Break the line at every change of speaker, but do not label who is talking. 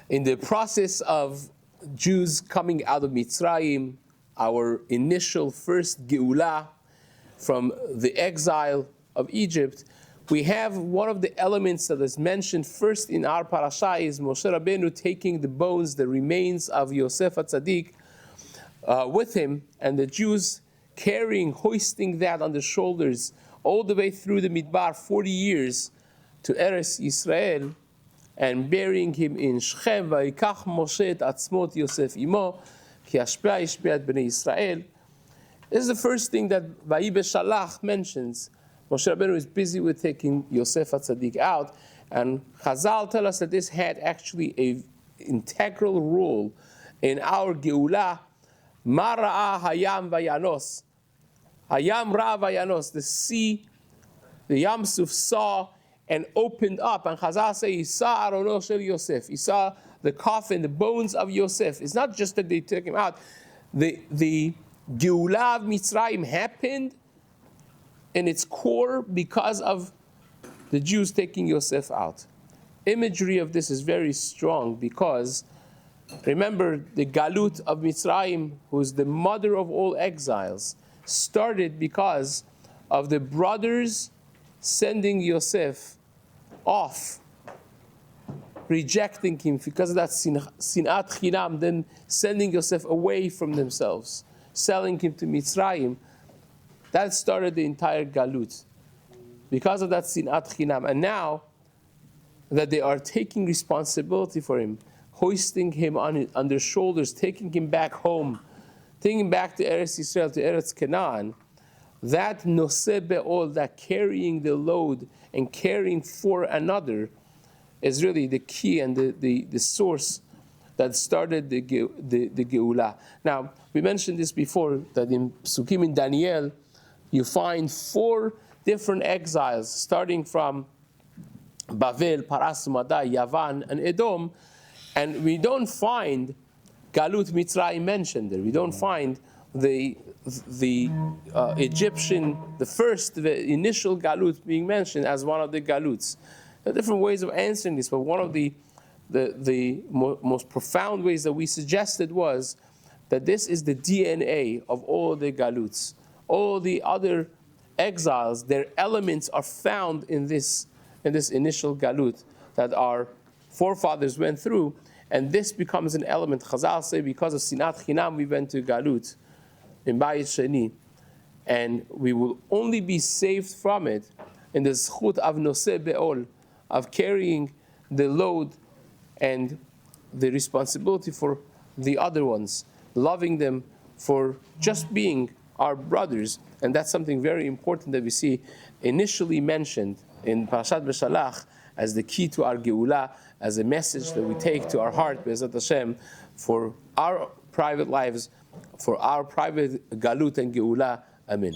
In the process of Jews coming out of Mitzrayim, our initial first Geulah from the exile of Egypt, we have one of the elements that is mentioned first in our parasha is Moshe Rabbeinu taking the bones, the remains of Yosef HaTzadik with him, and the Jews carrying, hoisting that on their shoulders all the way through the Midbar, 40 years, to Eretz Yisrael, and burying him in Shechem. Vayikach Moshe et atzmot Yosef imo, ki hashpea ishpea et bnei Yisrael. This is the first thing that Beshalach mentions. Moshe Rabbeinu is busy with taking Yosef HaTzadik out, and Chazal tell us that this had actually an integral role in our Geulah. Ma ra'a hayam vayanos. Hayam ra'a vayanos. The sea, the Yam Suf saw and opened up, and Chazal say, he saw arono shel Yosef. He saw the coffin, the bones of Yosef. It's not just that they took him out. The Geulah of Mitzrayim happened in its core because of the Jews taking Yosef out. Imagery of this is very strong because, remember, the Galut of Mitzrayim, who is the mother of all exiles, started because of the brothers sending Yosef off, rejecting him because of that sinat chinam, then sending Yosef away from themselves, selling him to Mitzrayim. That started the entire Galut because of that sinat chinam. And now that they are taking responsibility for him, hoisting him on their shoulders, taking him back home, taking him back to Eretz Yisrael, to Eretz Canaan, that noseh be'ol, that carrying the load and caring for another, is really the key and the source that started the Geulah. Now, we mentioned this before, that in Psukim in Daniel, you find 4 different exiles, starting from Bavel, Paras, Madai, Yavan, and Edom, and we don't find Galut Mitzrayim mentioned there. We don't find the Egyptian, the initial Galut being mentioned as one of the Galuts. There are different ways of answering this, but one of the most profound ways that we suggested was that this is the DNA of all the Galuts. All the other exiles, their elements are found in this initial Galut that our forefathers went through, and this becomes an element. Chazal say because of Sinat Chinam we went to Galut in Bayit Sheni, and we will only be saved from it in the Zchut of Noseh Be'ol, of carrying the load and the responsibility for the other ones, loving them for just being our brothers. And that's something very important that we see initially mentioned in Parshat Beshalach as the key to our Geulah, as a message that we take to our heart, Be'ezrat Hashem, for our private lives, for our private Galut and Geulah. Amen.